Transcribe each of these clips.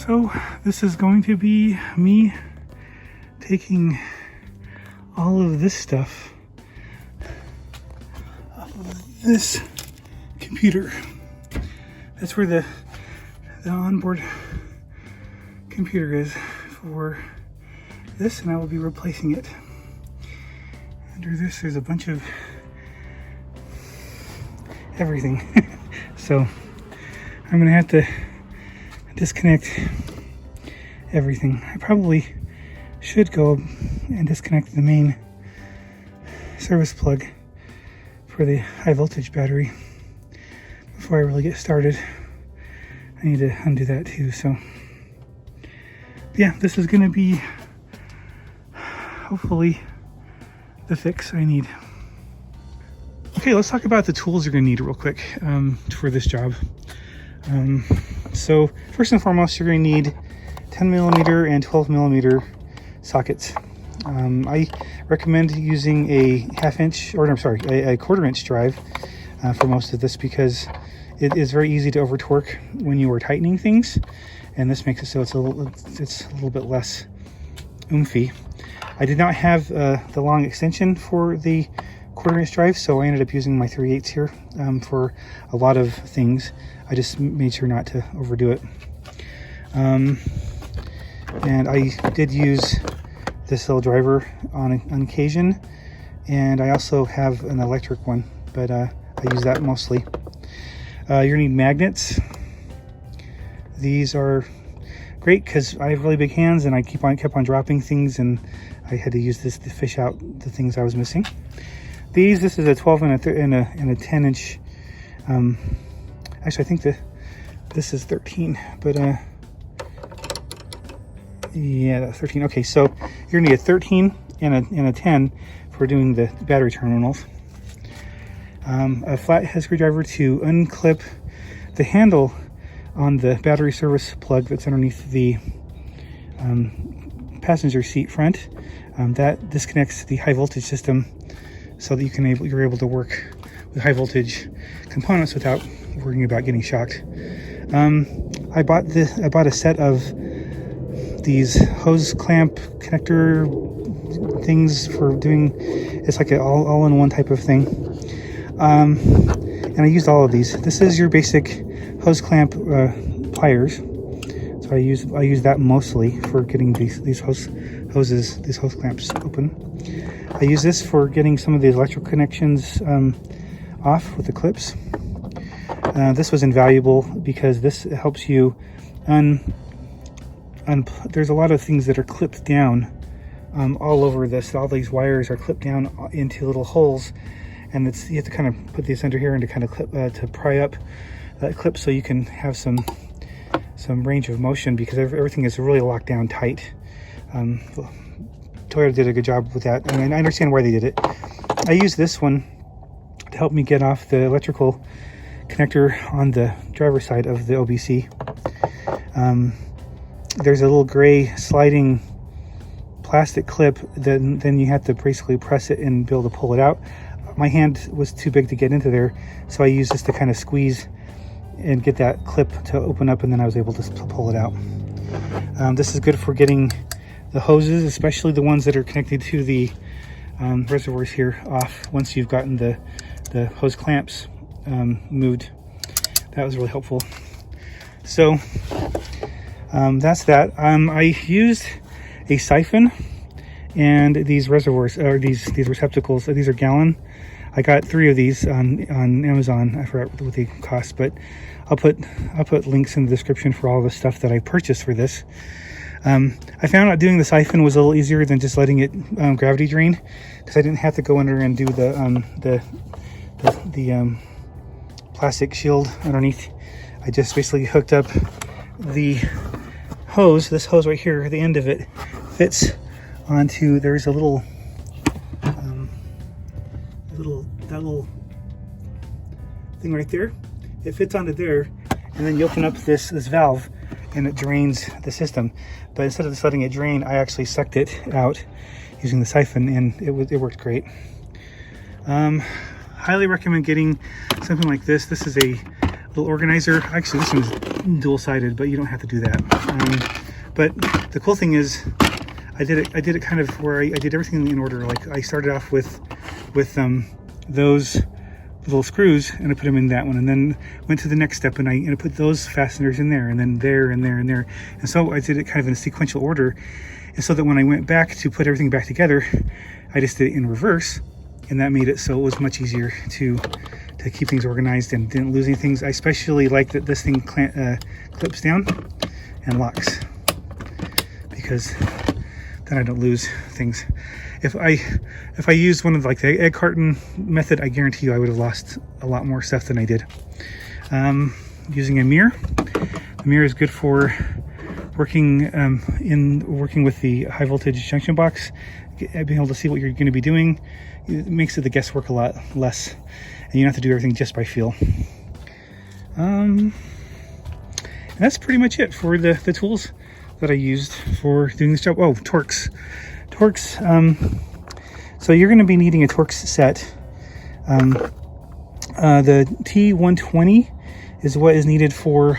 So this is going to be me taking all of this stuff off of this computer. That's where the onboard computer is for this, and I will be replacing it. Under this there's a bunch of everything. So I'm gonna have to disconnect everything. I probably should go and disconnect the main service plug for the high voltage battery before I really get started. I need to undo that too. So yeah, this is gonna be hopefully the fix I need. Okay, let's talk about the tools you're gonna need real quick for this job. So first and foremost, you're gonna need 10mm and 12mm sockets. I recommend using a a 1/4" drive for most of this, because it is very easy to over torque when you are tightening things, and this makes it so it's a little bit less oomphy. I did not have the long extension for the 1/4" drive, so I ended up using my 3/8 here for a lot of things. I just made sure not to overdo it. And I did use this little driver on occasion, and I also have an electric one, but I use that mostly. You're gonna need magnets. These are great because I have really big hands and I kept on dropping things, and I had to use this to fish out the things I was missing. This is a 12 and a 10-inch. Actually, I think this is 13, but yeah, that's 13. Okay, so you're gonna need a 13 and a 10 for doing the battery terminals. A flathead screwdriver to unclip the handle on the battery service plug that's underneath the passenger seat front. That disconnects the high voltage system so that you're able to work with high voltage components without worrying about getting shocked. I bought a set of these hose clamp connector things for doing, it's like an all-in-one type of thing. And I used all of these. This is your basic hose clamp pliers. So I use that mostly for getting these hose clamps open. I use this for getting some of the electrical connections off with the clips. This was invaluable because this helps you there's a lot of things that are clipped down all over this. All these wires are clipped down into little holes, and you have to kind of put this under here and to kind of clip to pry up that clip so you can have some range of motion, because everything is really locked down tight. Toyota did a good job with that, and I understand why they did it. I use this one to help me get off the electrical connector on the driver's side of the OBC. There's a little gray sliding plastic clip that then you have to basically press it and be able to pull it out. My hand was too big to get into there, so I used this to kind of squeeze and get that clip to open up, and then I was able to pull it out. This is good for getting the hoses, especially the ones that are connected to the reservoirs here, off once you've gotten the hose clamps moved. That was really helpful. So that's that. I used a siphon and these reservoirs, or these receptacles. These are gallon. I got 3 of these on Amazon. I forgot what they cost, but I'll put links in the description for all the stuff that I purchased for this. I found out doing the siphon was a little easier than just letting it gravity drain, because I didn't have to go under and do the plastic shield underneath. I just basically hooked up the hose. This hose right here, the end of it fits onto, there's a little little thing right there. It fits onto there, and then you open up this valve and it drains the system. But instead of just letting it drain, I actually sucked it out using the siphon, and it worked great. Highly recommend getting something like this. This is a little organizer. Actually, this one's dual-sided, but you don't have to do that. But the cool thing is, I did it kind of where I did everything in order. Like I started off with those little screws, and I put them in that one, and then went to the next step, and I put those fasteners in there, and then there, and there, and there. And so I did it kind of in a sequential order, and so that when I went back to put everything back together, I just did it in reverse, and that made it so it was much easier to keep things organized and didn't lose any things. I especially like that this thing clips down and locks, because then I don't lose things. If I used one of like the egg carton method, I guarantee you I would have lost a lot more stuff than I did. Using a mirror. The mirror is good for working with the high voltage junction box, being able to see what you're going to be doing. It makes the guesswork a lot less, and you don't have to do everything just by feel. And that's pretty much it for the tools that I used for doing this job. Oh, Torx. So you're going to be needing a Torx set. The T120 is what is needed for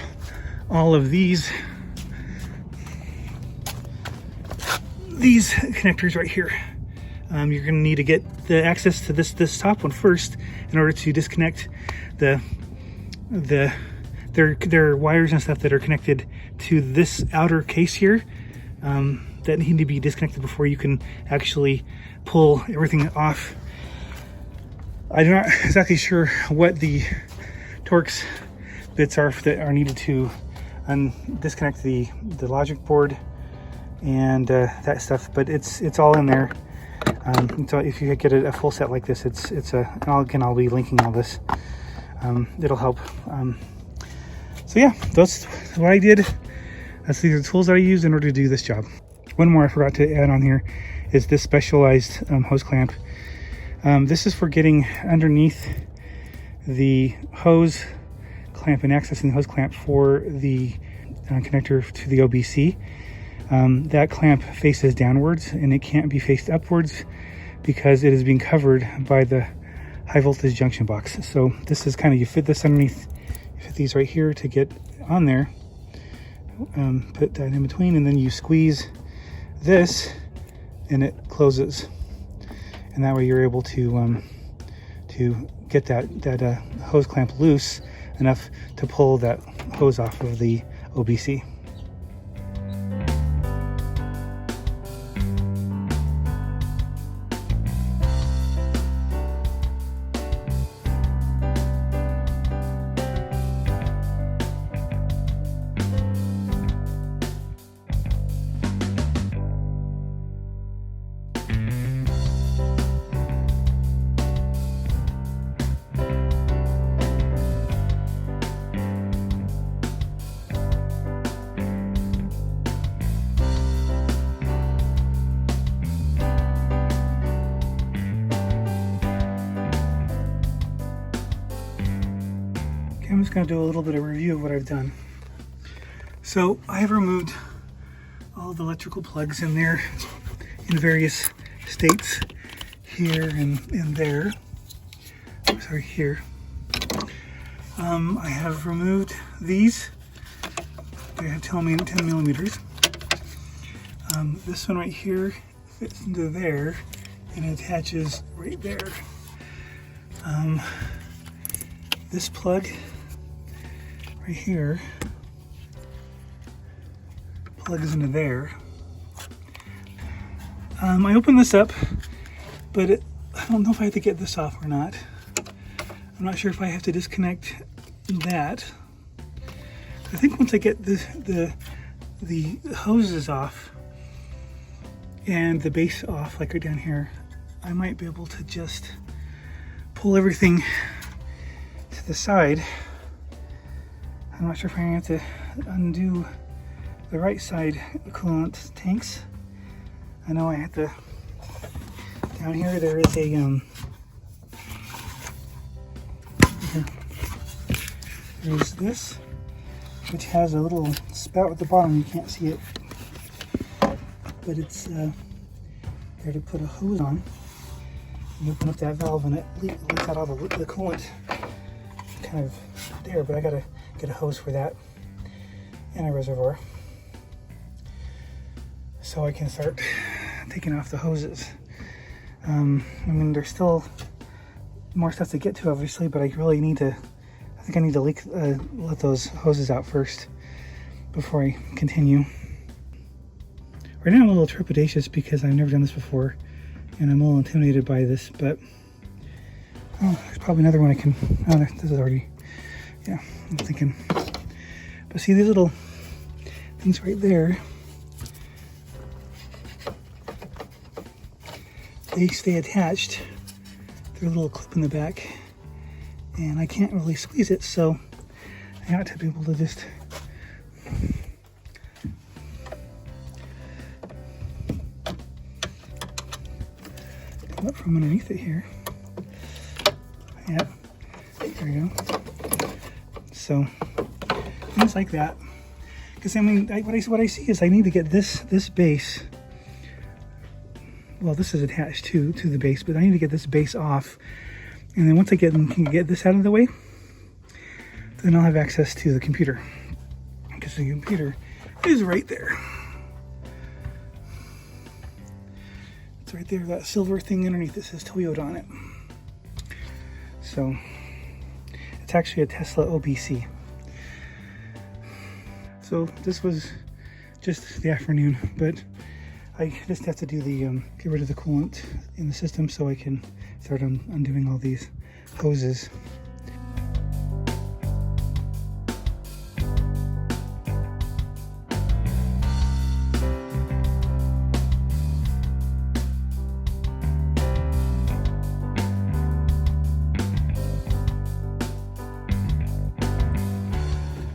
all of these connectors right here. You're going to need to get the access to this top one first in order to disconnect their wires and stuff that are connected to this outer case here, that need to be disconnected before you can actually pull everything off. I'm not exactly sure what the Torx bits are that are needed to disconnect the logic board and that stuff, but it's all in there. So if you get a full set like this, I'll be linking all this. It'll help. So yeah, that's what I did. These are the tools that I used in order to do this job. One more I forgot to add on here is this specialized hose clamp. This is for getting underneath the hose clamp and accessing the hose clamp for the connector to the OBC. That clamp faces downwards, and it can't be faced upwards because it is being covered by the high voltage junction box. So this is kind of, you fit this underneath, you fit these right here to get on there, put that in between, and then you squeeze this and it closes, and that way you're able to get that hose clamp loose enough to pull that hose off of the OBC. I'm just going to do a little bit of review of what I've done. So I have removed all the electrical plugs in there in various states, here and there. Sorry, here. I have removed these. They have 10 millimeters. This one right here fits into there and attaches right there. This plug right here plugs into there. I opened this up, but I don't know if I have to get this off or not. I'm not sure if I have to disconnect that. I think once I get the hoses off and the base off, like right down here, I might be able to just pull everything to the side. I'm not sure if I'm going to have to undo the right side coolant tanks. I know I have to, down here there is a, there's this, which has a little spout at the bottom. You can't see it, but it's there to put a hose on. You open up that valve and it leaks out all the coolant kind of there, but I gotta get a hose for that and a reservoir so I can start taking off the hoses. I mean, there's still more stuff to get to, obviously, but I really need to, I think I need to let those hoses out first before I continue. Right now I'm a little trepidatious because I've never done this before, and I'm a little intimidated by this, but there's probably another one I can, this is already, yeah, I'm thinking. But see these little things right there, they stay attached. There's a little clip in the back, and I can't really squeeze it, so I ought to be able to just come up from underneath it here. Yep, there we go. So things like that, because I mean, what I see is I need to get this base. Well, this is attached to the base, but I need to get this base off, and then once I can get this out of the way, then I'll have access to the computer, because the computer is right there. It's right there, that silver thing underneath that says Toyota on it. So it's actually a Tesla OBC. So this was just the afternoon, but I just have to do the get rid of the coolant in the system so I can start undoing all these hoses.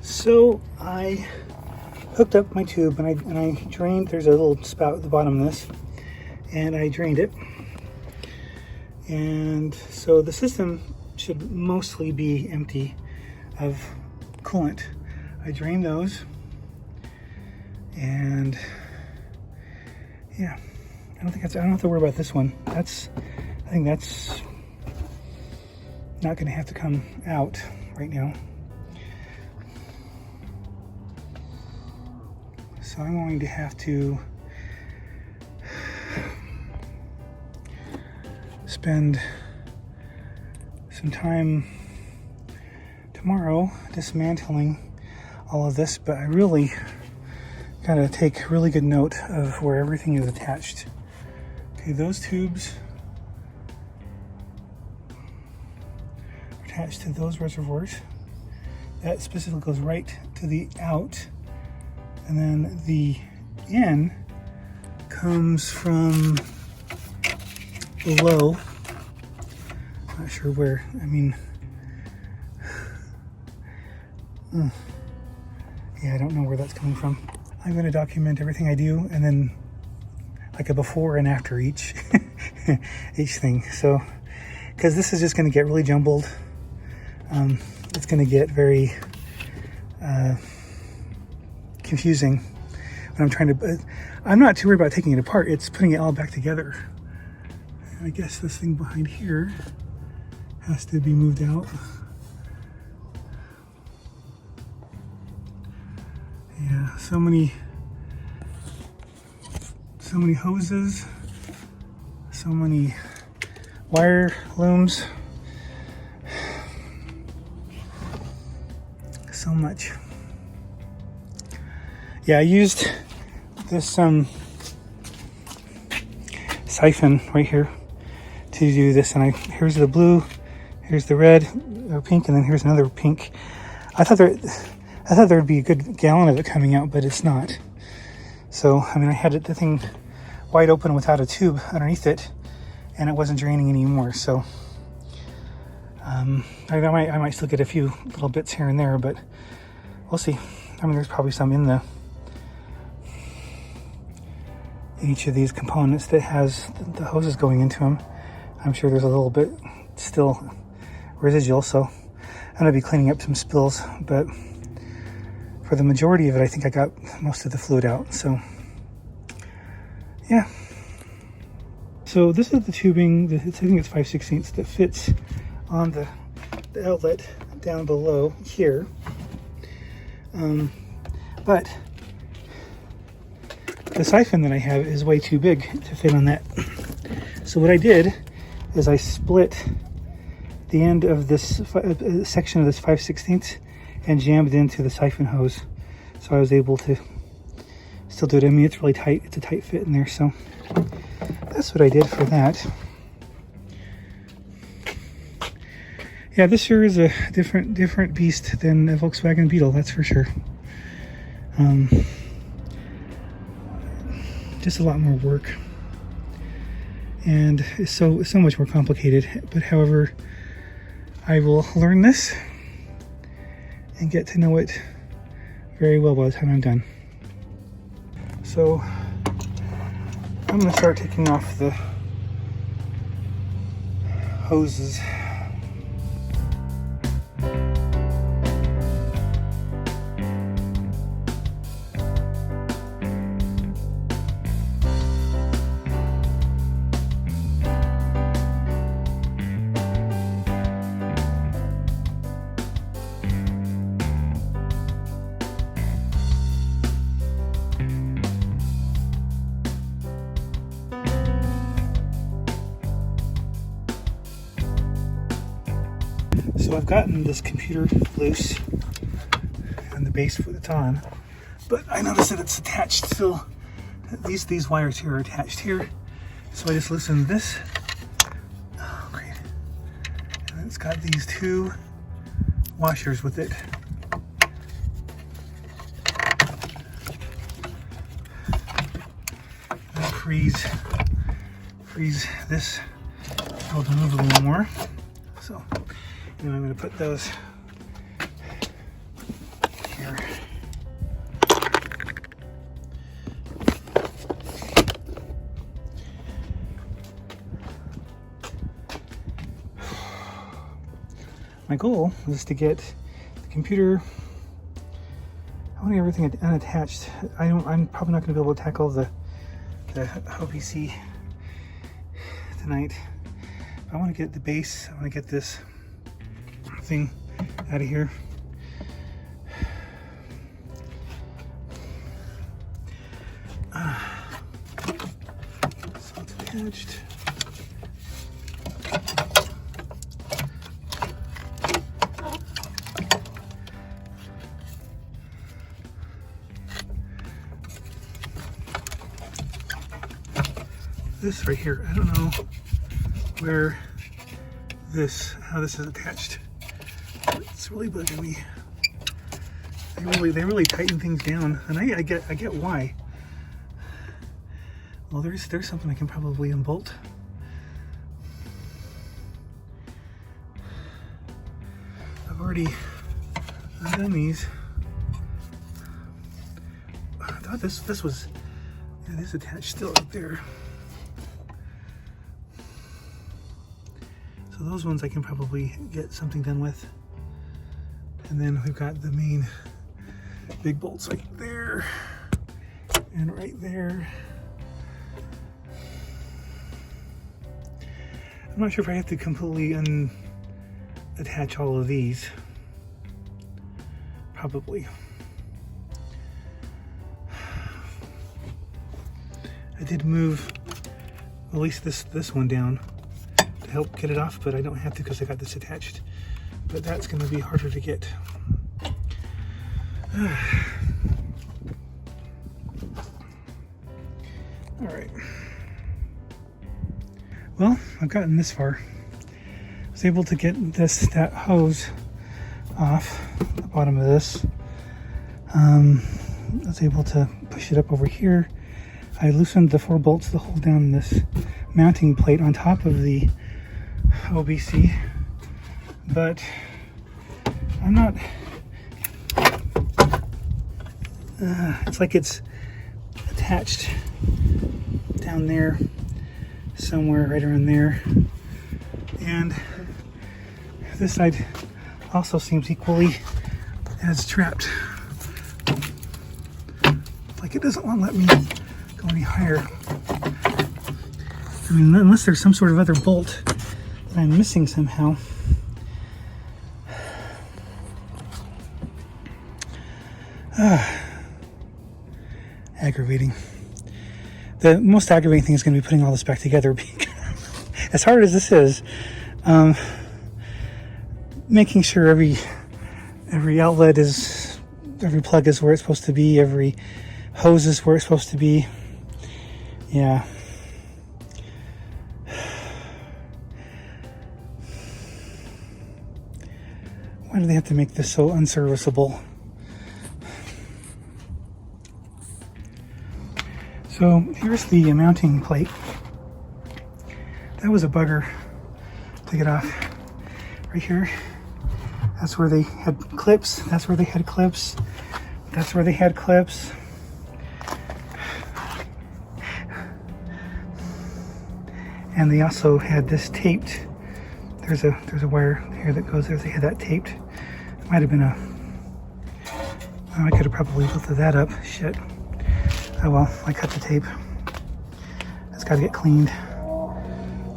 So I hooked up my tube and I drained, there's a little spout at the bottom of this, and I drained it. And so the system should mostly be empty of coolant. I drained those, and yeah, I don't have to worry about this one. I think that's not gonna have to come out right now. So I'm going to have to spend some time tomorrow dismantling all of this, but I really gotta take really good note of where everything is attached. Okay, those tubes are attached to those reservoirs. That specifically goes right to the out. And then the in comes from below. Not sure where. I mean, yeah, I don't know where that's coming from. I'm going to document everything I do, and then like a before and after each each thing. So, because this is just going to get really jumbled. It's going to get very confusing when I'm trying to, I'm not too worried about taking it apart, it's putting it all back together. I guess this thing behind here has to be moved out. Yeah, so many hoses, so many wire looms, so much. Yeah, I used this siphon right here to do this, and here's the blue, here's the red or pink, and then here's another pink. I thought there would be a good gallon of it coming out, but it's not. So I mean, I had the thing wide open without a tube underneath it, and it wasn't draining anymore. So I might still get a few little bits here and there, but we'll see. I mean, there's probably some in each of these components that has the hoses going into them. I'm sure there's a little bit still residual, so I'm gonna be cleaning up some spills, but for the majority of it, I think I got most of the fluid out. So yeah. So this is the tubing, I think it's 5/16 that fits on the outlet down below here. But the siphon that I have is way too big to fit on that. So what I did is I split the end of this section of this 5/16 and jammed it into the siphon hose. So I was able to still do it. I mean, it's really tight. It's a tight fit in there. So that's what I did for that. Yeah, this sure is a different beast than a Volkswagen Beetle, that's for sure. Just a lot more work, and it's so much more complicated. But however, I will learn this and get to know it very well by the time I'm done. So I'm going to start taking off the hoses. So I've gotten this computer loose and the base for it's on, but I noticed that it's attached still. These wires here are attached here. So I just loosened this. Oh, great. And it's got these two washers with it. And I freeze this. I'll move a little more. So. And I'm going to put those here. My goal is to get the computer, I want everything unattached. I'm probably not going to be able to tackle the OBC tonight. I want to get the base, I want to get this thing out of here. So it's attached. This right here, I don't know where how this is attached. It's really bugging me. They really tighten things down, and I get why. Well, there's something I can probably unbolt. I've already undone these. I thought this was, yeah, this attached still up there. So those ones I can probably get something done with. And then we've got the main big bolts right there and right there. I'm not sure if I have to completely unattach all of these. Probably. I did move at least this one down to help get it off, but I don't have to because I got this attached. But that's going to be harder to get. All right. Well, I've gotten this far. I was able to get that hose off the bottom of this. I was able to push it up over here. I loosened the 4 bolts to hold down this mounting plate on top of the OBC, but I'm not, it's like it's attached down there somewhere, right around there, and this side also seems equally as trapped. Like it doesn't want to let me go any higher. I mean, unless there's some sort of other bolt that I'm missing somehow. Aggravating. The most aggravating thing is going to be putting all this back together, because as hard as this is, making sure every outlet is, every plug is where it's supposed to be, every hose is where it's supposed to be. Yeah. Why do they have to make this so unserviceable? So here's the mounting plate. That was a bugger to get off. Right here. That's where they had clips. That's where they had clips. That's where they had clips. And they also had this taped. There's a wire here that goes there. They had that taped. It might have been a. Oh, I could have probably lifted that up. Shit. Oh well, I cut the tape. It's got to get cleaned.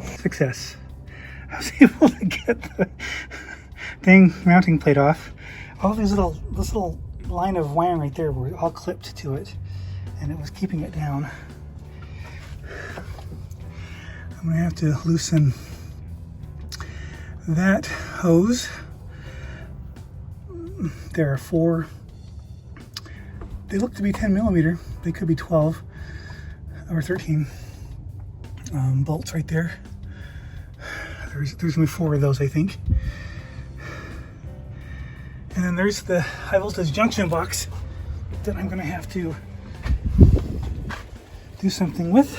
Success. I was able to get the dang mounting plate off. All these this little line of wiring right there were all clipped to it, and it was keeping it down. I'm gonna have to loosen that hose. There are 4. They look to be 10 millimeter. They could be 12 or 13 bolts right there. There's gonna be 4 of those, I think. And then there's the high voltage junction box that I'm gonna have to do something with.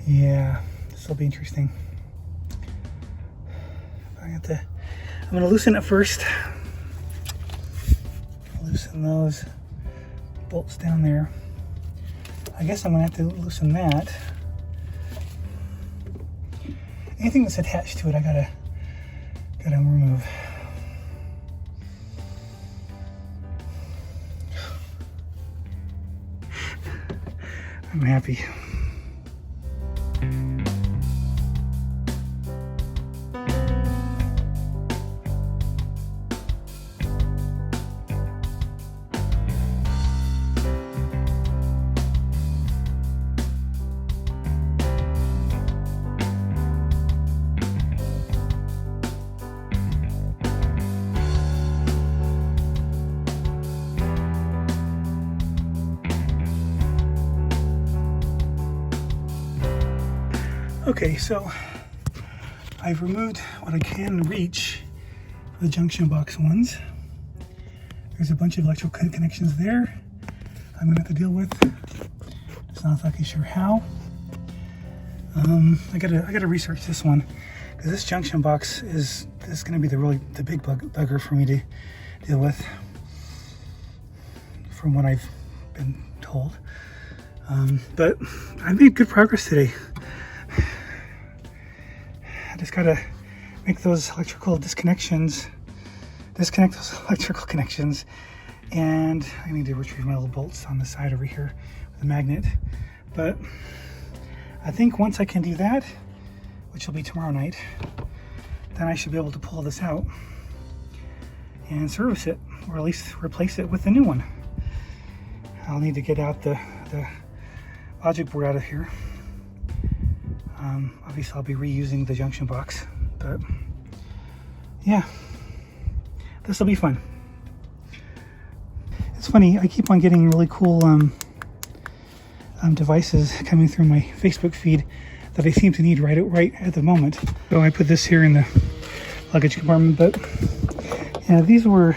Yeah, this will be interesting. I'm gonna loosen it first. Loosen those bolts down there. I guess I'm gonna have to loosen that. Anything that's attached to it, I gotta remove. I'm happy. Okay, so I've removed what I can reach for the junction box ones. There's a bunch of electrical connections there I'm gonna have to deal with. Just not exactly sure how. I gotta research this one, because this junction box is gonna be the big bugger for me to deal with, from what I've been told. But I made good progress today. I just gotta make those electrical disconnect those electrical connections, and I need to retrieve my little bolts on the side over here with a magnet. But I think once I can do that, which will be tomorrow night, then I should be able to pull this out and service it, or at least replace it with a new one. I'll need to get out the logic board out of here. Obviously I'll be reusing the junction box, but yeah, this will be fun. It's funny, I keep on getting really cool devices coming through my Facebook feed that I seem to need right at the moment. So I put this here in the luggage compartment, but yeah, these were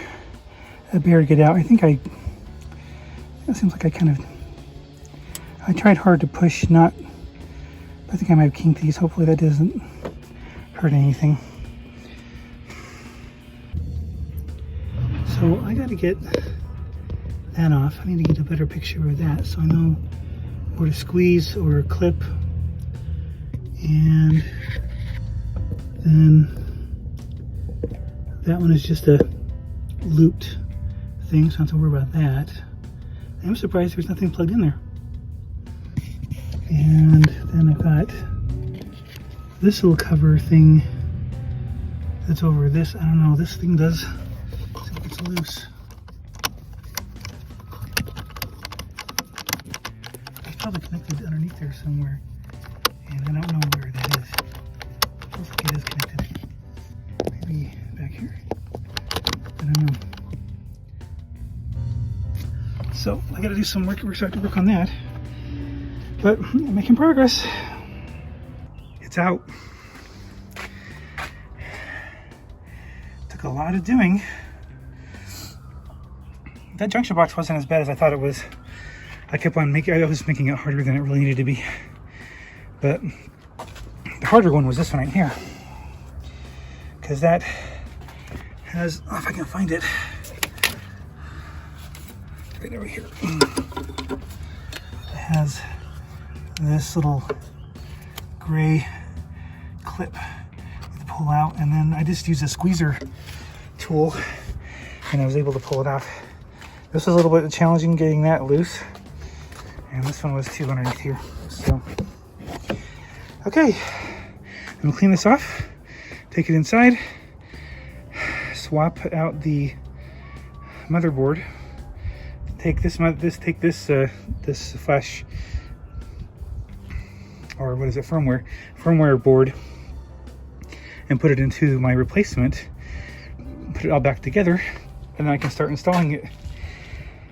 a bear to get out. It seems like I tried hard to push, I think I might have kinked these. Hopefully that doesn't hurt anything. So I got to get that off. I need to get a better picture of that so I know where to squeeze or clip. And then that one is just a looped thing, so I don't have to worry about that. I'm surprised there's nothing plugged in there. And then I've got this little cover thing that's over this. I don't know, this thing does, see if it's loose. It's probably connected underneath there somewhere, and I don't know where that is. It looks like it is connected. Maybe back here. I don't know. So I gotta do some work. We're starting to work on that, but I'm making progress. It's out. Took a lot of doing. That junction box wasn't as bad as I thought it was. I was making it harder than it really needed to be. But the harder one was this one right here, because that has, oh, if I can find it, right over here. It has this little gray clip to pull out, and then I just used a squeezer tool and I was able to pull it off. This was a little bit challenging getting that loose, and this one was too underneath here. So, okay, I'm gonna clean this off, take it inside, swap out the motherboard, take this flash, or what is it, firmware board, and put it into my replacement, put it all back together, and then I can start installing it.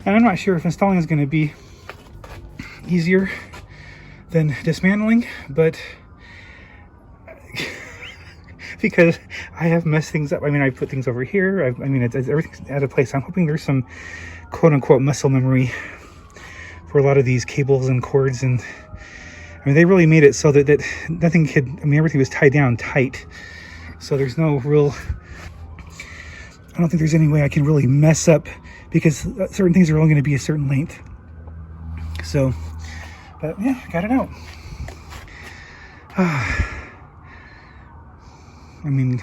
And I'm not sure if installing is going to be easier than dismantling, but because I have messed things up. I mean, I put things over here. Everything's out of place. I'm hoping there's some quote-unquote muscle memory for a lot of these cables and cords, and I mean, they really made it so that nothing could, I mean, everything was tied down tight. So there's no real, I don't think there's any way I can really mess up, because certain things are only going to be a certain length. So, but yeah, got it out. I mean,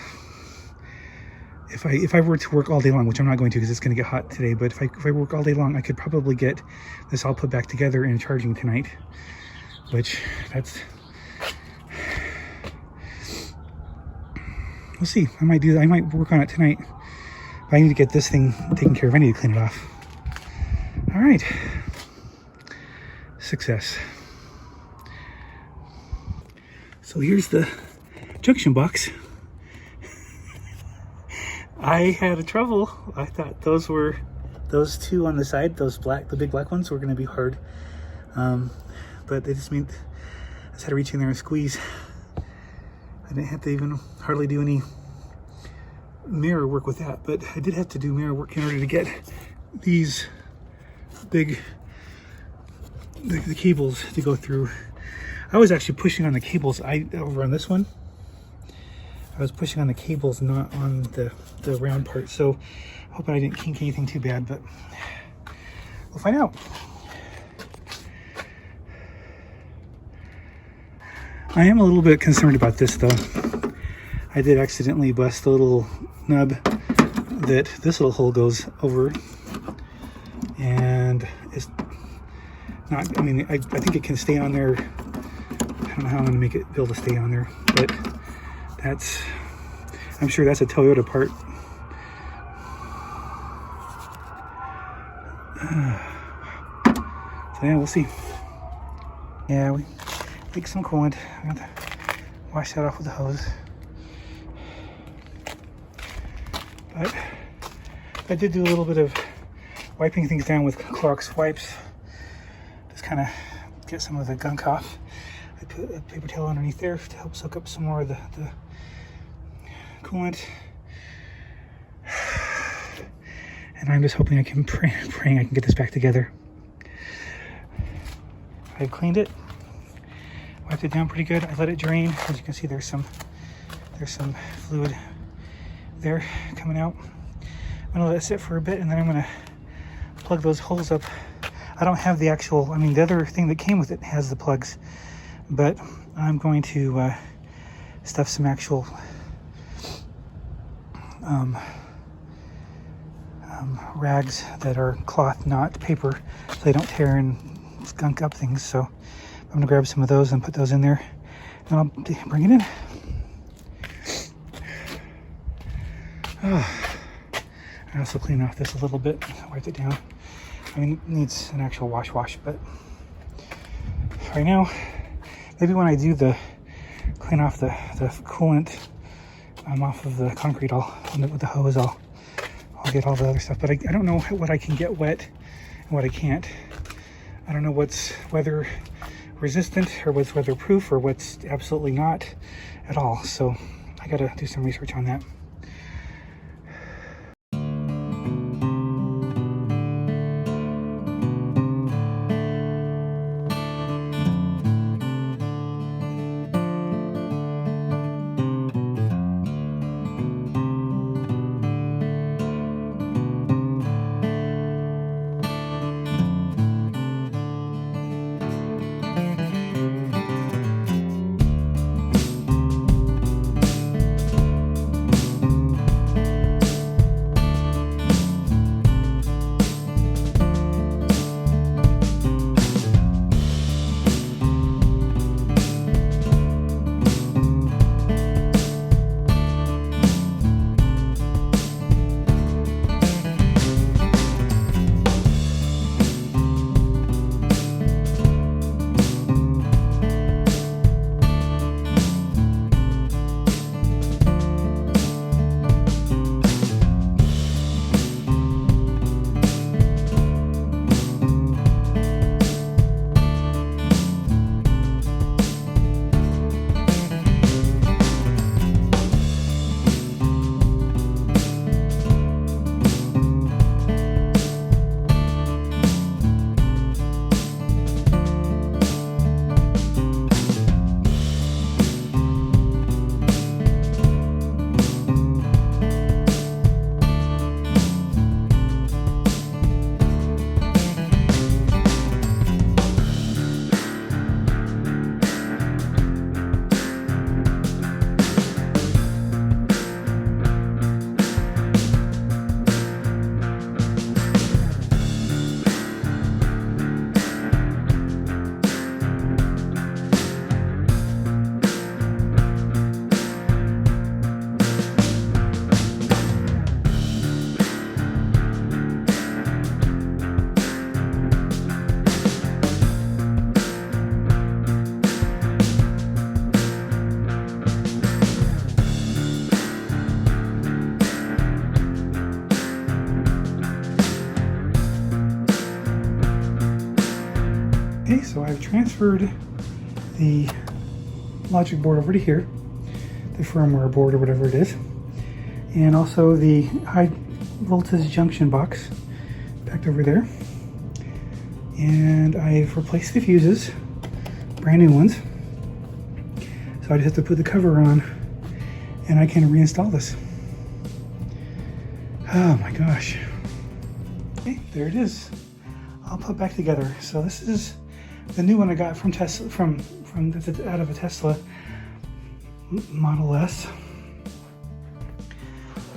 if I were to work all day long, which I'm not going to because it's going to get hot today, but if I work all day long, I could probably get this all put back together and charging tonight, which we'll see. I might do that. I might work on it tonight. But I need to get this thing taken care of. I need to clean it off. All right. Success. So here's the junction box. I had trouble. I thought those two on the side, the big black ones, were going to be hard. But they just meant I just had to reach in there and squeeze. I didn't have to even hardly do any mirror work with that, but I did have to do mirror work in order to get these big, the cables to go through. I was actually pushing on the cables over on this one. I was pushing on the cables, not on the round part. So hoping I didn't kink anything too bad, but we'll find out. I am a little bit concerned about this though. I did accidentally bust the little nub that this little hole goes over, and it's not, I mean, I think it can stay on there. I don't know how I'm gonna make it be able to stay on there, but I'm sure that's a Toyota part. So yeah, we'll see. Yeah, we take some coolant. I'm gonna wash that off with the hose. But I did do a little bit of wiping things down with Clorox wipes. Just kind of get some of the gunk off. I put a paper towel underneath there to help soak up some more of the coolant. And I'm just hoping praying I can get this back together. I've cleaned it, wiped it down pretty good. I let it drain. As you can see, there's some fluid there coming out. I'm gonna let it sit for a bit, and then I'm gonna plug those holes up. I don't have the actual, I mean, the other thing that came with it has the plugs, but I'm going to stuff some actual rags that are cloth, not paper, so they don't tear and skunk up things. So I'm gonna grab some of those and put those in there, and I'll bring it in. Oh. I also clean off this a little bit, wipe it down. I mean, it needs an actual wash, but right now, maybe when I do the clean off the coolant off of the concrete, with the hose, I'll get all the other stuff. But I don't know what I can get wet and what I can't. I don't know what's weather resistant or what's weatherproof or what's absolutely not at all. So I gotta do some research on that. Okay, so I've transferred the logic board over to here, the firmware board or whatever it is, and also the high voltage junction box back over there. And I've replaced the fuses, brand new ones. So I just have to put the cover on and I can reinstall this. Oh my gosh. Okay, there it is. All put back together. So this is the new one I got from Tesla, out of a Tesla Model S.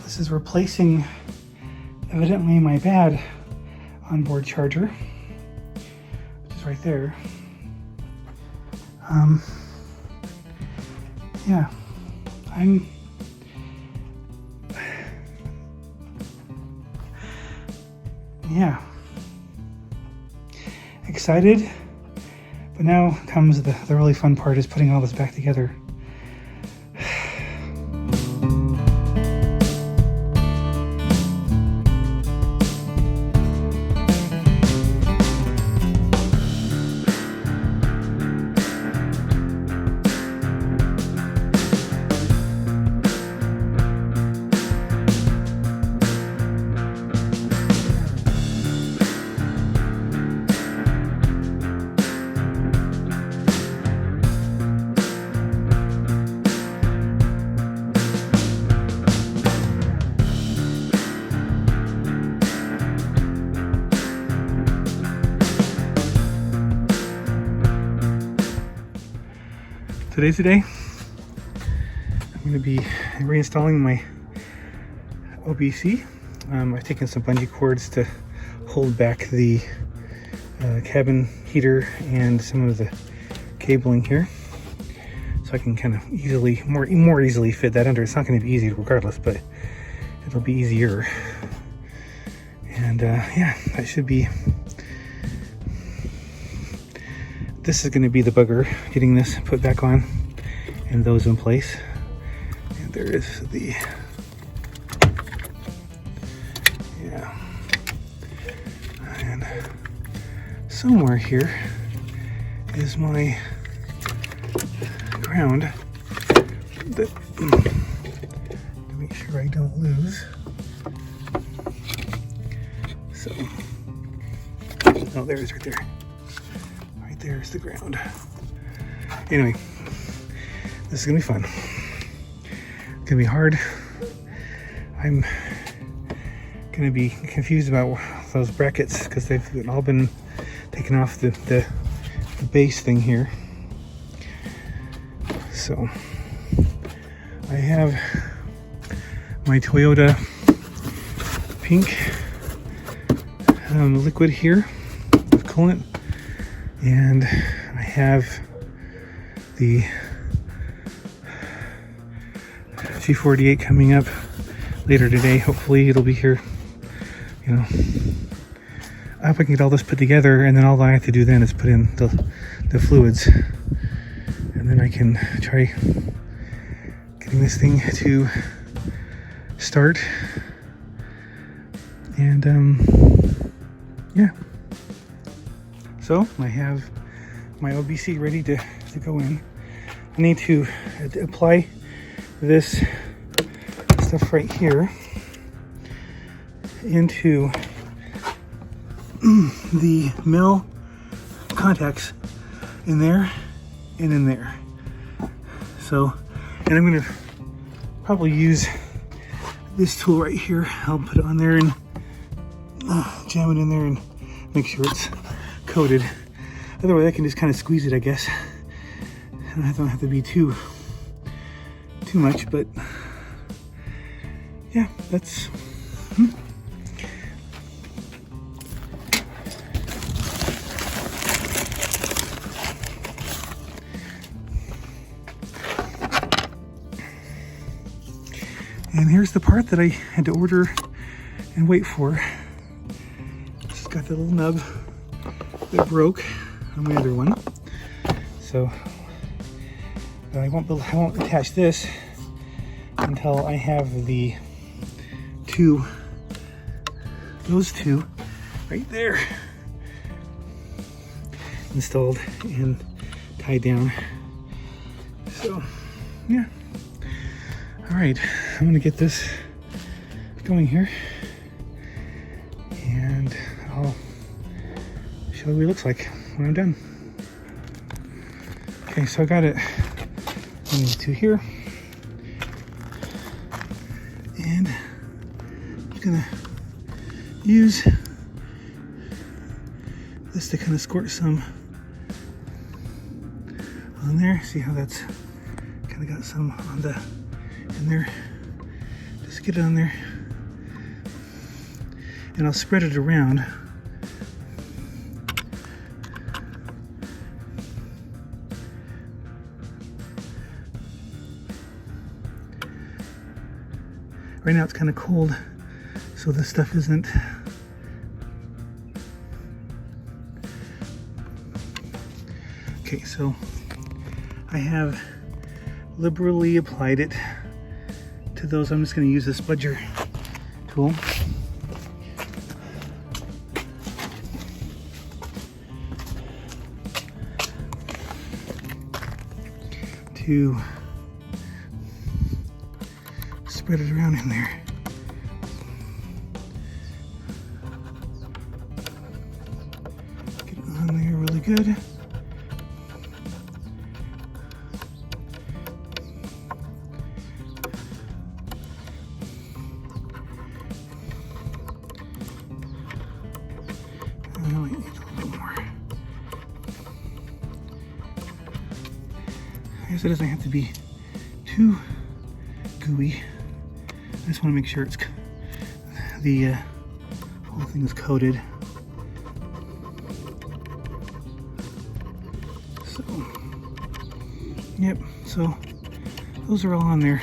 This is replacing evidently my bad onboard charger, which is right there. Yeah, I'm excited, but now comes the really fun part, is putting all this back together. Today's the day. I'm going to be reinstalling my OBC. I've taken some bungee cords to hold back the cabin heater and some of the cabling here, so I can kind of easily, more easily fit that under. It's not going to be easy regardless, but it'll be easier. And yeah, that should be. This is going to be the bugger, getting this put back on and those in place. And there is the, yeah. And somewhere here is my ground that, to make sure I don't lose. So, oh, there it is right there. Right there's the ground. Anyway, this is gonna be fun. It's gonna be hard. I'm gonna be confused about those brackets because they've all been taken off the base thing here. So I have my Toyota pink liquid here with coolant, and I have the G48 coming up later today. Hopefully it'll be here, you know. I hope I can get all this put together, and then all I have to do then is put in the fluids, and then I can try getting this thing to start. And yeah, so I have my OBC ready to go in. I need to apply this stuff right here into the mill contacts in there and in there. So, and I'm going to probably use this tool right here. I'll put it on there and jam it in there and make sure it's coated. Otherwise I can just kind of squeeze it, I guess. And I don't have to be too much, but yeah, that's And here's the part that I had to order and wait for. It's got the little nub that broke on my other one. So I won't attach this until I have the those two right there installed and tied down. So yeah. All right, I'm gonna get this going here, and I'll show you what it looks like when I'm done. Okay, so I got it on these two here, and I'm just gonna use this to kind of squirt some on there. See how that's kind of got some on the in there. Just get it on there, and I'll spread it around. Right now it's kind of cold, so this stuff isn't okay. So I have liberally applied it to those. I'm just going to use this spudger tool to spread it around in there. Get it on there really good. I guess it doesn't have to be too gooey. I just want to make sure it's the whole thing is coated. So Yep, so those are all on there.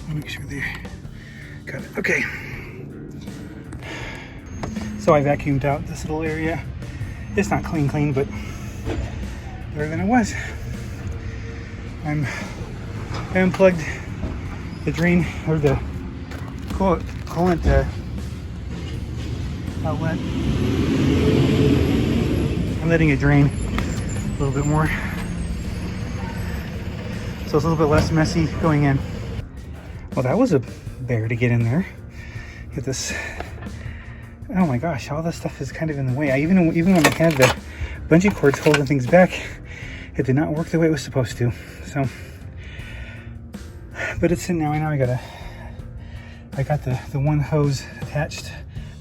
I'll make sure they got it. Okay. So I vacuumed out this little area. It's not clean, but better than it was. I unplugged the drain, or the coolant outlet. I'm letting it drain a little bit more, so it's a little bit less messy going in. Well, that was a bear to get in there. Get this. Oh my gosh, all this stuff is kind of in the way. Even when I had the bungee cords holding things back, it did not work the way it was supposed to. So, but it's in now. I got the one hose attached,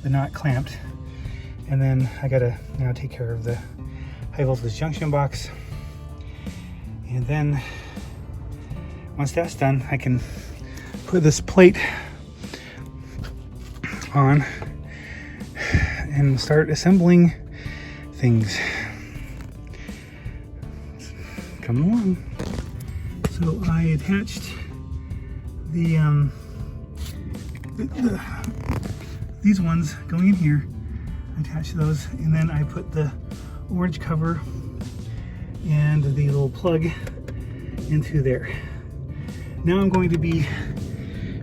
the knot clamped, and then I gotta now take care of the high voltage junction box. And then once that's done, I can put this plate on and start assembling things. Coming along. So I attached these ones going in here. I attached those, and then I put the orange cover and the little plug into there. Now I'm going to be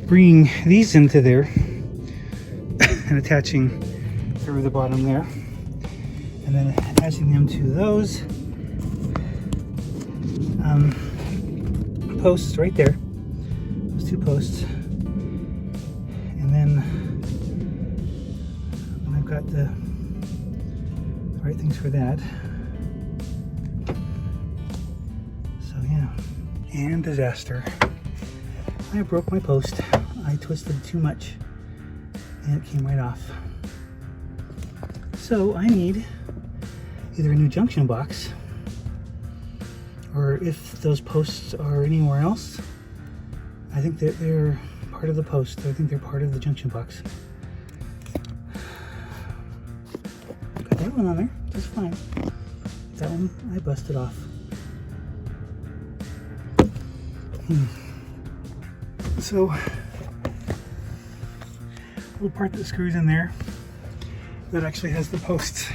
bringing these into there and attaching through the bottom there, and then attaching them to those posts right there, those two posts. And then when I've got the right things for that, so yeah. And disaster, I broke my post. I twisted too much and it came right off. So I need either a new junction box, or if those posts are anywhere else, I think that they're part of the post. I think they're part of the junction box. Got that one on there, just fine. That one I busted off. So, little part that screws in there that actually has the posts.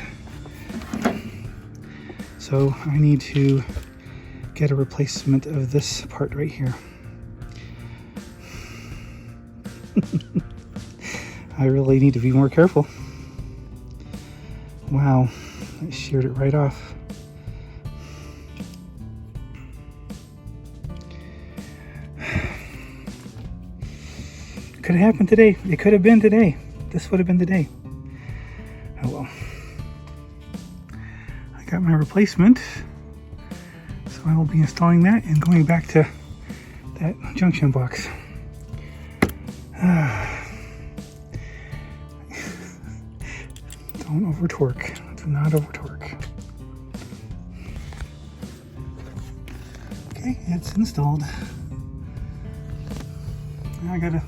So I need to get a replacement of this part right here. I really need to be more careful. Wow, I sheared it right off. Could have happened today. It could have been today. This would have been today. Oh well. I got my replacement. So I will be installing that and going back to that junction box. Don't over torque. Do not over torque. Okay, it's installed. Now I gotta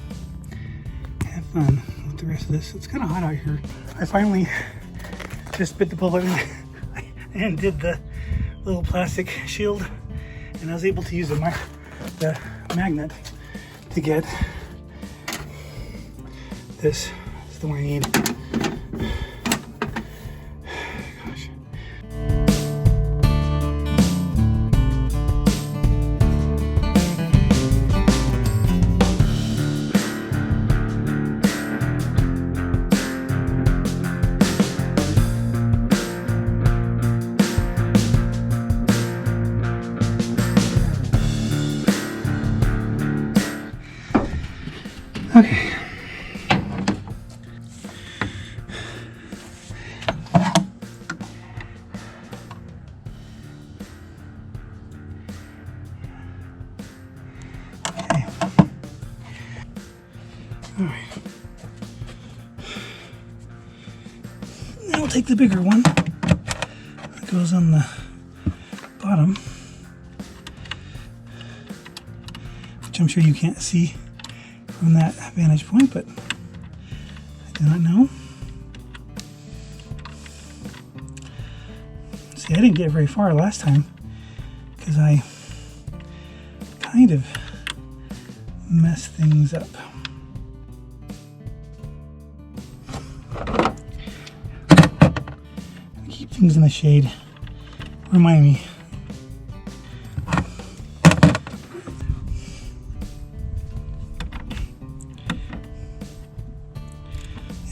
have fun with the rest of this. It's kind of hot out here. I finally just bit the bullet and did the little plastic shield, and I was able to use the magnet to get this. This is the one I need. Gosh. Okay. All right. Now we'll take the bigger one that goes on the bottom, which I'm sure you can't see from that vantage point, but I do not know. See, I didn't get very far last time because I kind of messed things up. Keep things in the shade. Remind me.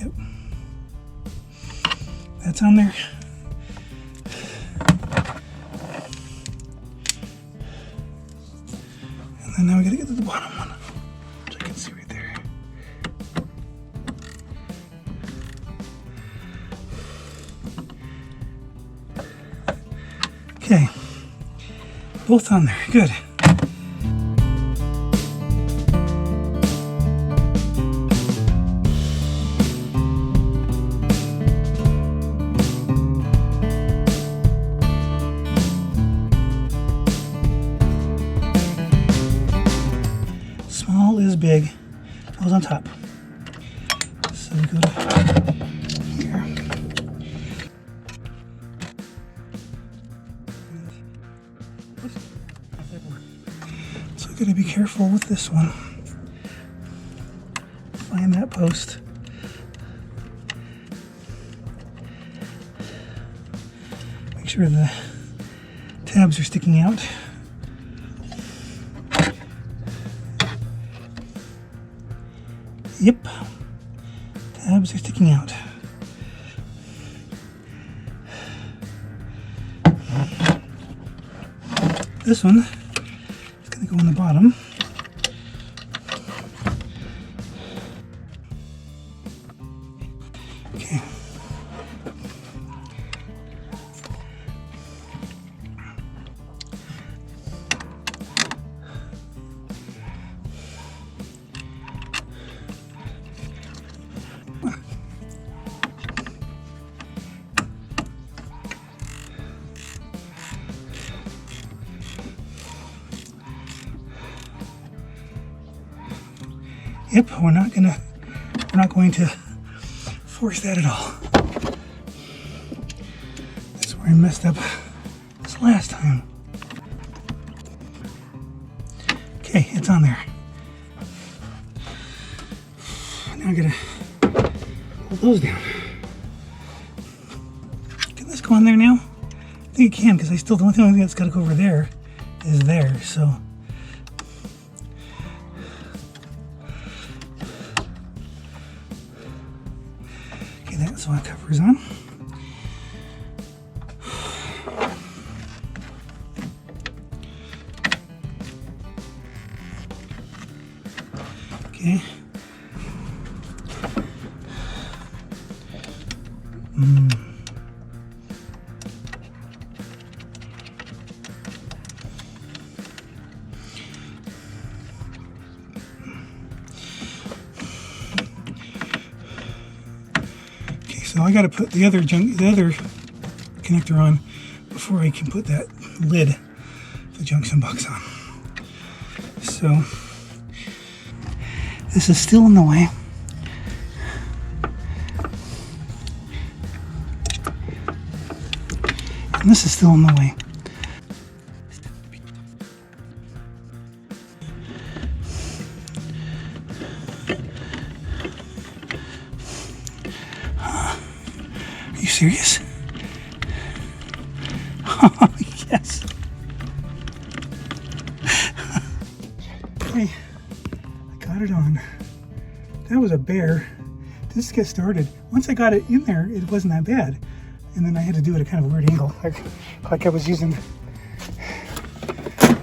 Yep. That's on there. And then now we gotta get to the bottom one, which I can see right there. Okay, both on there, good. Small is big, goes on top. So we go to here. So gotta be careful with this one. Find that post. Make sure the tabs are sticking out. Yep, tabs are sticking out. This one is going to go on the bottom. Okay. Yep, we're not going to force that at all. That's where I messed up this last time. Okay, it's on there. Now I gotta hold those down. Can this go on there now? I think it can, because the only thing that's gotta go over there is there, so. That's what covers on. Okay. So I got to put the other connector on before I can put that lid, the junction box on. So this is still in the way. And this is still in the way. Are you serious? Oh, yes. Okay, I got it on. That was a bear. Just get started. Once I got it in there, it wasn't that bad. And then I had to do it at kind of a weird angle, like I was using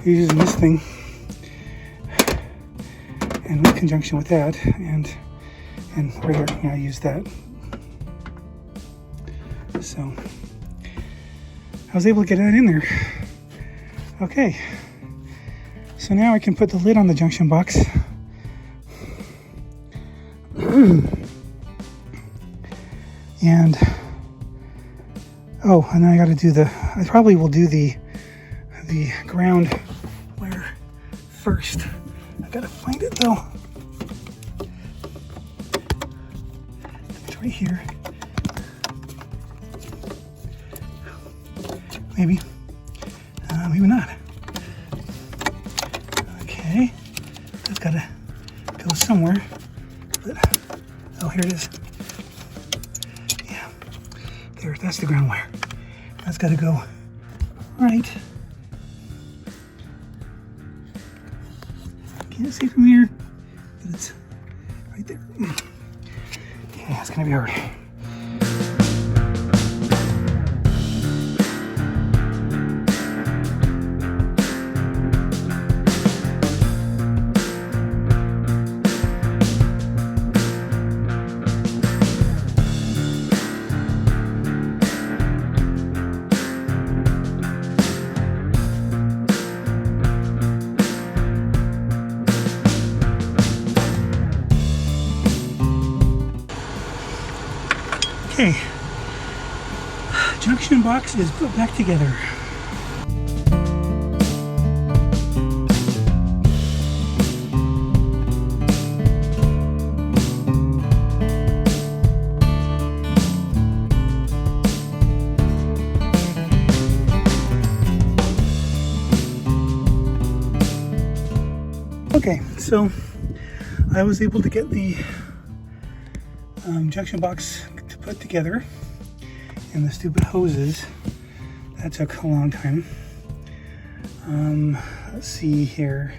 this thing, and in conjunction with that, and right here, yeah, I used that. So I was able to get that in there. Okay, so now I can put the lid on the junction box. And oh, and then I got to do I probably will do the ground wire first. I gotta find it though. It's right here. maybe. Maybe not. Okay, that's gotta go somewhere. But, oh, here it is. Yeah, there, that's the ground wire. That's gotta go right. Can't see from here, but it's right there. Okay, that's gonna be hard. Okay, junction box is put back together. Okay, so I was able to get the junction box to put together, and the stupid hoses, that took a long time. Let's see here.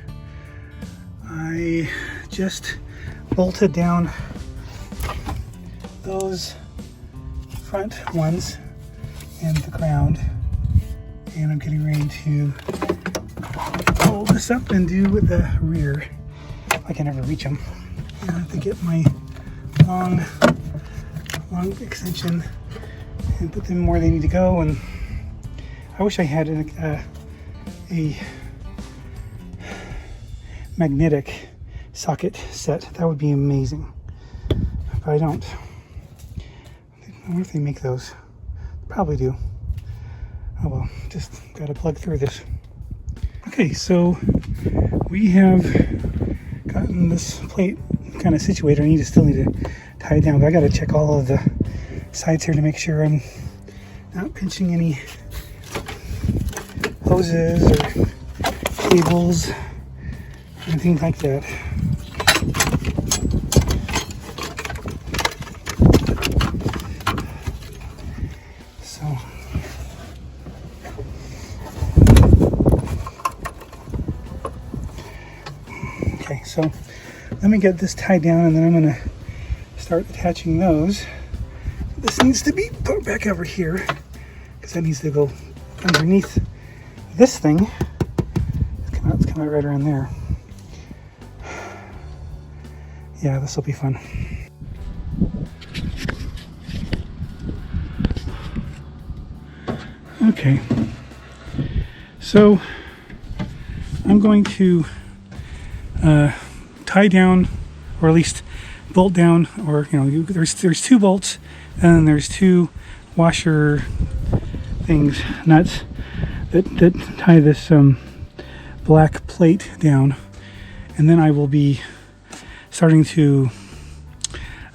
I just bolted down those front ones and the ground, and I'm getting ready to pull this up and do the rear. I can never reach them. I have to get my long extension and put them where they need to go. And I wish I had a magnetic socket set. That would be amazing, but I don't. I wonder if they make those. Probably do. Oh well, just gotta plug through this. Okay, so we have gotten this plate kind of situated. I still need to tie it down, but I gotta check all of the sides here to make sure I'm not pinching any hoses or cables, anything like that. So okay, so let me get this tied down, and then I'm gonna start attaching those. This needs to be put back over here because that needs to go underneath this thing. Let's come out right around there. Yeah, this will be fun. Okay, so I'm going to tie down, or at least bolt down, or there's two bolts, and then there's two washer things, nuts that tie this black plate down, and then I will be starting to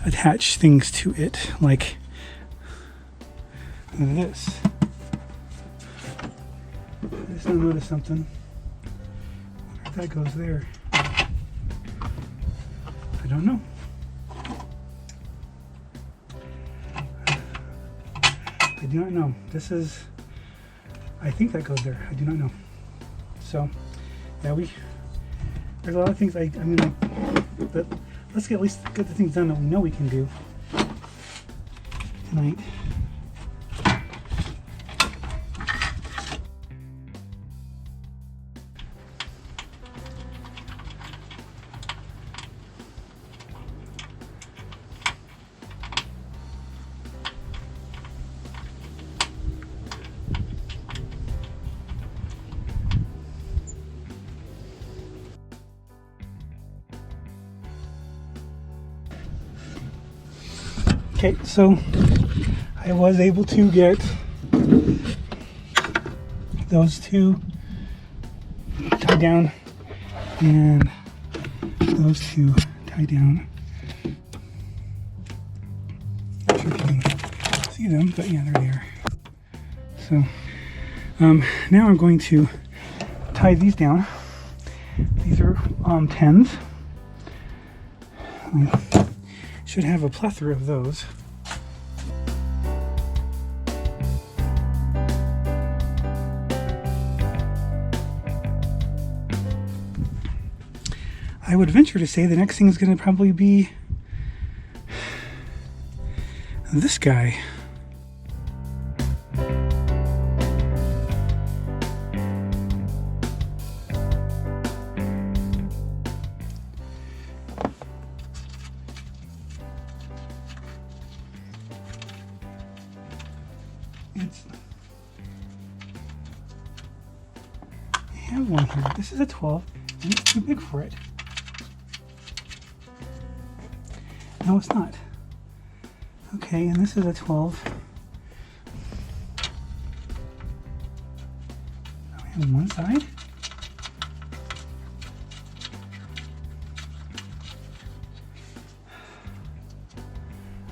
attach things to it, like this. I just noticed something. I wonder if that goes there. I don't know. I do not know. This is, I think that goes there. I do not know. So, yeah, there's a lot of things but let's at least get the things done that we know we can do tonight. Okay, so I was able to get those two tied down and those two tied down. Not sure if you can see them, but yeah, they're there. So, Now I'm going to tie these down. These are 10s. I should have a plethora of those. I would venture to say the next thing is going to probably be this guy. I have one here. This is a 12, and it's too big for it. No, it's not. Okay, and this is a 12. I have one side.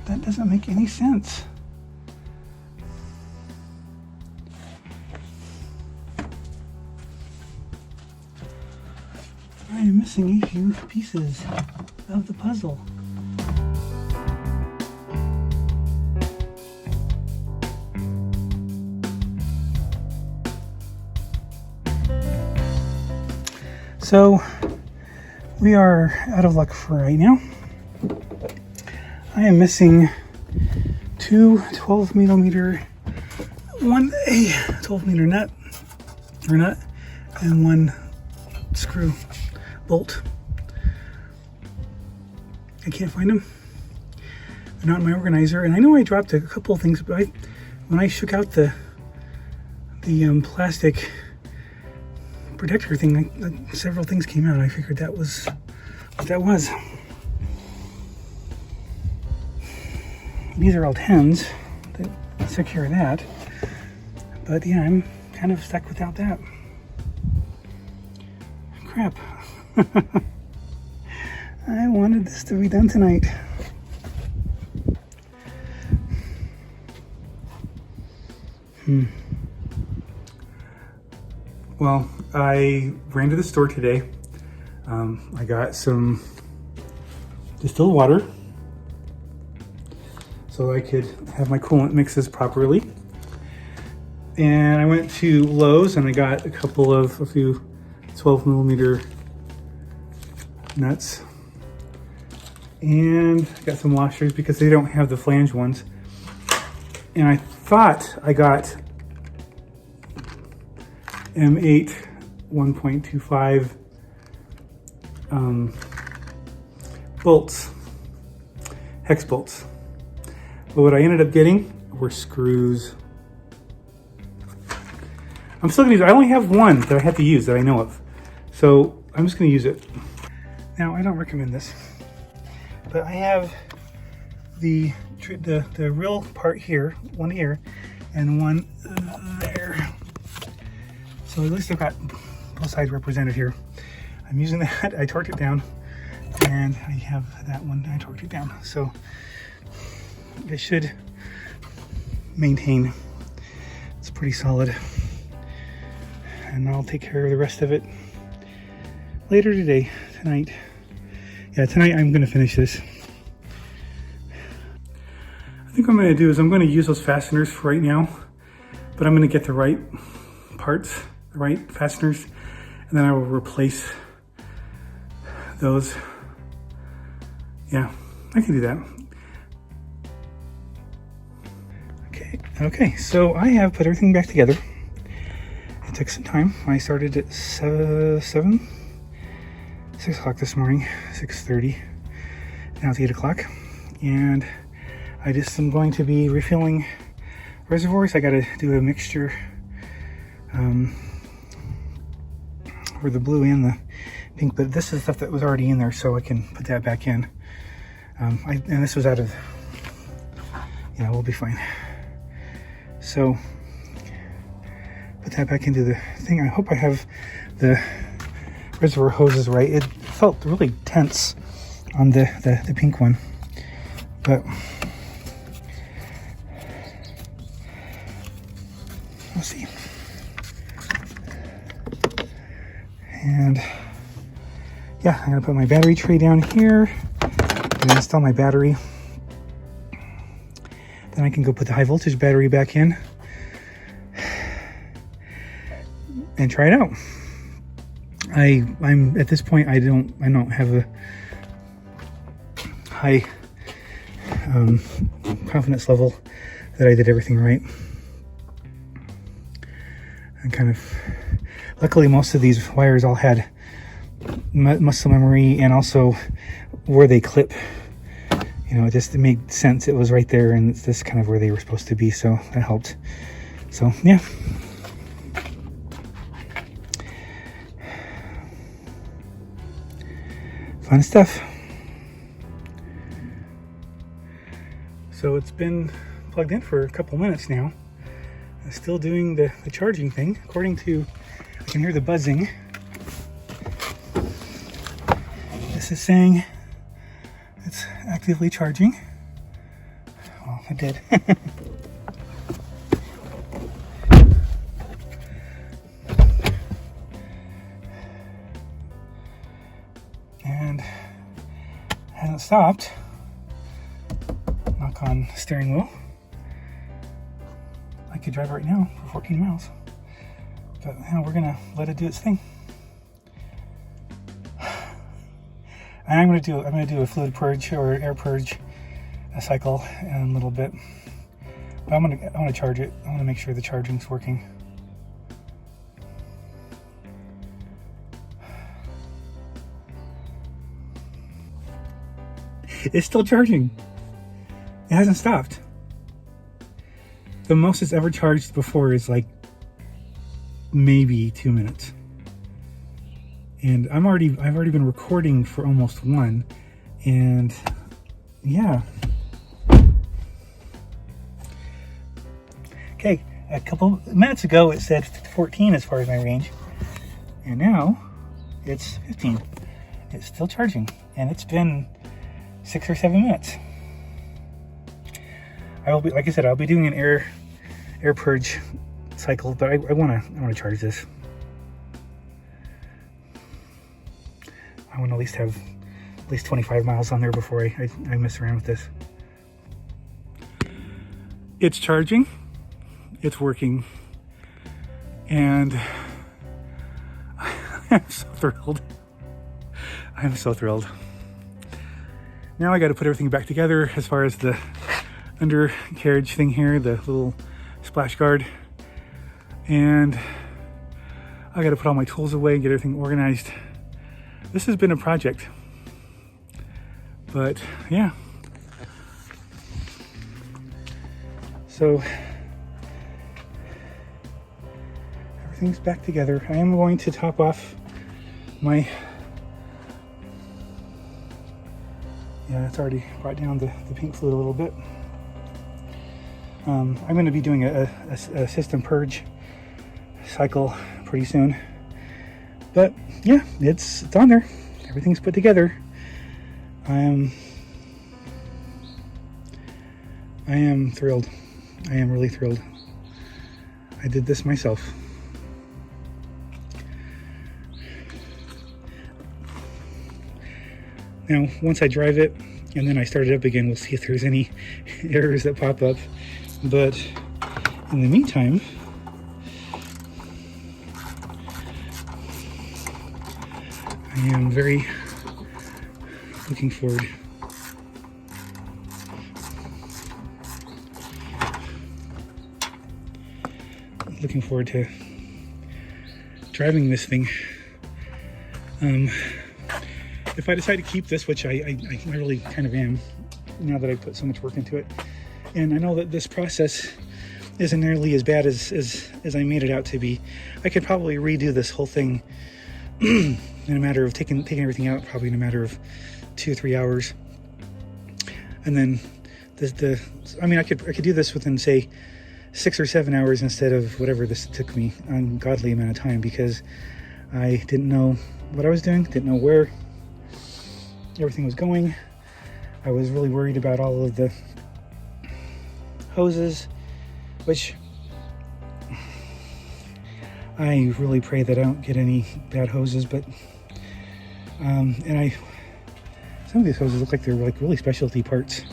That doesn't make any sense. I am missing a few pieces of the puzzle. So we are out of luck for right now. I am missing two 12 millimeter, a 12 millimeter nut, and one screw bolt. I can't find them. They're not in my organizer, and I know I dropped a couple of things, but when I shook out the plastic protector thing, several things came out. I figured that was what that was. These are all 10s that secure that, but yeah, I'm kind of stuck without that. Crap. I wanted this to be done tonight. Well, I ran to the store today. I got some distilled water so I could have my coolant mixes properly. And I went to Lowe's and I got a few 12 millimeter nuts. And got some washers because they don't have the flange ones. And I thought I got M8 1.25 bolts, hex bolts. But what I ended up getting were screws. I'm still gonna use it. I only have one that I have to use that I know of. So I'm just gonna use it. Now, I don't recommend this, but I have the real part here, one here, and one there. So at least I've got both sides represented here. I'm using that. I torqued it down, and I have that one. I torqued it down. So it should maintain. It's pretty solid. And I'll take care of the rest of it later today, tonight. Yeah, tonight I'm going to finish this. I think what I'm going to do is I'm going to use those fasteners for right now, but I'm going to get the right parts, the right fasteners, and then I will replace those. Yeah, I can do that. Okay, so I have put everything back together. It took some time. I started at 6 o'clock this morning, 6:30. Now it's 8 o'clock. And I just am going to be refilling reservoirs. I got to do a mixture for the blue and the pink, but this is stuff that was already in there, so I can put that back in. And this was out of, yeah, we'll be fine. So put that back into the thing. I hope I have the reservoir hoses right. It felt really tense on the pink one, but we'll see. And yeah, I'm gonna put my battery tray down here and install my battery. Then I can go put the high voltage battery back in and try it out. I'm at this point, I don't have a high confidence level that I did everything right. And kind of, luckily most of these wires all had muscle memory, and also where they clip, you know, it made sense. It was right there, and it's just kind of where they were supposed to be, so that helped. So yeah. Fun stuff. So it's been plugged in for a couple minutes now. I'm still doing the charging thing. According to, I can hear the buzzing. This is saying it's actively charging. Well, it did. And hasn't stopped. Knock on steering wheel. I could drive right now for 14 miles, but you know, we're gonna let it do its thing. And I'm gonna do a fluid purge or air purge cycle in a little bit. But I'm gonna charge it. I want to make sure the charging's working. It's still charging. It hasn't stopped. The most it's ever charged before is like maybe 2 minutes. And I've already been recording for almost 1, and yeah. Okay, a couple minutes ago it said 14 as far as my range, and now it's 15. It's still charging, and it's been 6 or 7 minutes. I will be, like I said, I'll be doing an air purge cycle, but I want to charge this. I want to at least have at least 25 miles on there before I mess around with this. It's charging, it's working, and I'm so thrilled. I'm so thrilled. Now I got to put everything back together as far as the undercarriage thing here, the little splash guard, and I got to put all my tools away and get everything organized. This has been a project, but yeah. So everything's back together. I am going to top off my, yeah, it's already brought down the pink fluid a little bit. I'm going to be doing a system purge cycle pretty soon. But yeah, it's on there. Everything's put together. I am thrilled. I am really thrilled. I did this myself. Now, once I drive it and then I start it up again, we'll see if there's any errors that pop up. But in the meantime, I am very looking forward to driving this thing. If I decide to keep this, which I really kind of am, now that I put so much work into it, and I know that this process isn't nearly as bad as I made it out to be, I could probably redo this whole thing in a matter of taking everything out, probably in a matter of 2 or 3 hours. And then I mean, I could do this within, say, 6 or 7 hours instead of whatever this took me, ungodly amount of time, because I didn't know what I was doing, didn't know where everything was going. I was really worried about all of the hoses, which I really pray that I don't get any bad hoses, but and some of these hoses look like they're like really specialty parts,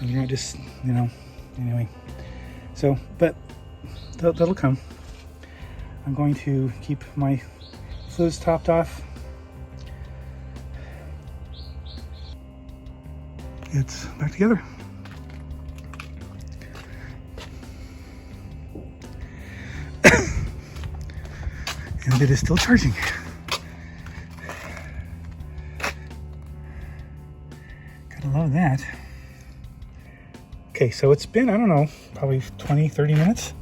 and they're not just, you know, anyway. So, but that'll come. I'm going to keep my fluids topped off. It's back together. And it is still charging. Gotta love that. Okay, so it's been, I don't know, probably 20, 30 minutes.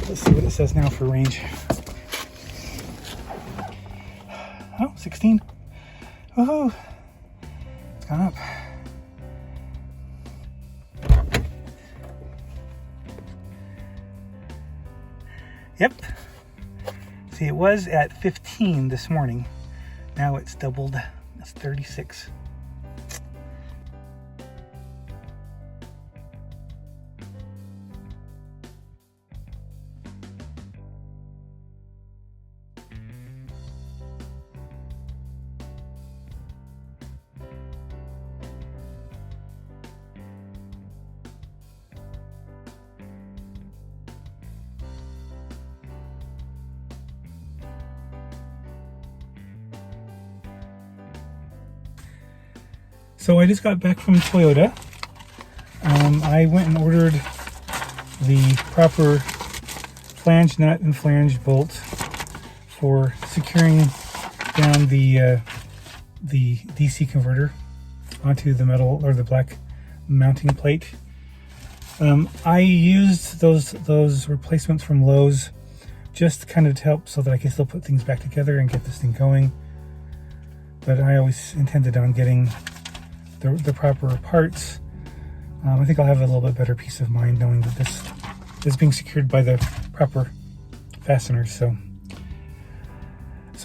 Let's see what it says now for range. Oh, 16. Woohoo! It's gone up. Yep. See, it was at 15 this morning. Now it's doubled. It's 36. So I just got back from Toyota. I went and ordered the proper flange nut and flange bolt for securing down the DC converter onto the metal or the black mounting plate. I used those replacements from Lowe's just kind of to help so that I can still put things back together and get this thing going. But I always intended on getting the proper parts. I think I'll have a little bit better peace of mind knowing that this is being secured by the proper fasteners. So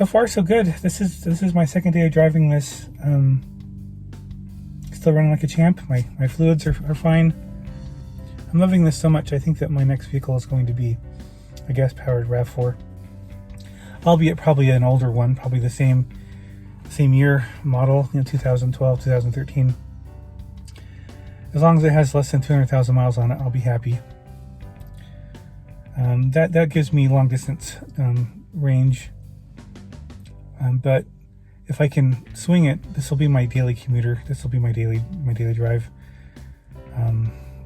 far so good. This is my second day of driving this. Still running like a champ. My fluids are fine. I'm loving this so much. I think that my next vehicle is going to be a gas-powered RAV4, albeit probably an older one, probably the same year model, 2012, 2013. As long as it has less than 200,000 miles on it, I'll be happy. That gives me long distance range. But if I can swing it, this will be my daily commuter. This will be my daily drive.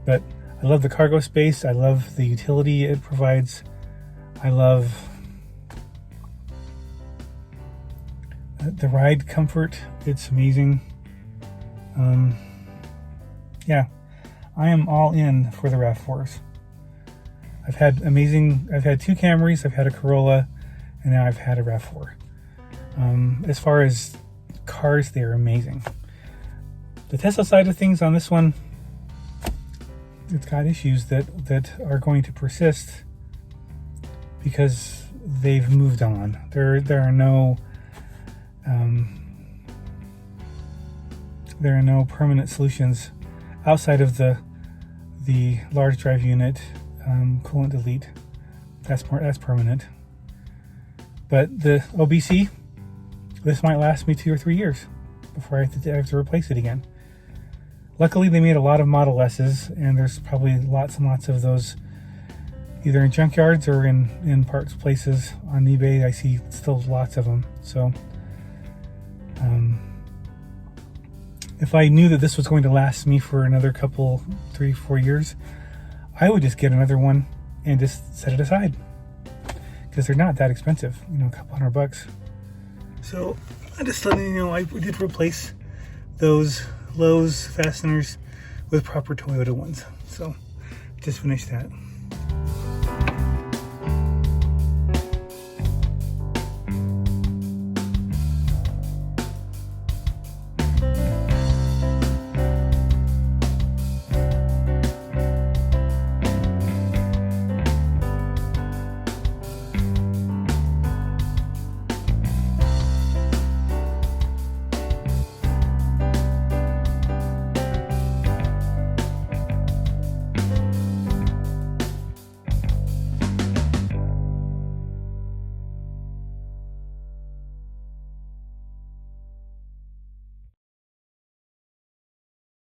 But I love the cargo space. I love the utility it provides. I love the ride comfort. It's amazing. Yeah, I am all in for the RAV4s. I've had two Camrys, I've had a Corolla, and now I've had a RAV4. As far as cars, they're amazing. The Tesla side of things on this one, it's got issues that are going to persist because they've moved on. There are no permanent solutions outside of the large drive unit coolant delete. That's permanent. But the OBC, this might last me 2 or 3 years before I have to replace it again. Luckily, they made a lot of Model S's, and there's probably lots and lots of those either in junkyards or in parts places on eBay. I see still lots of them. So if I knew that this was going to last me for another couple, 3-4 years, I would just get another one and just set it aside, because they're not that expensive, a couple $100. So I'm just letting you know, I did replace those Lowe's fasteners with proper Toyota ones. So just finished that.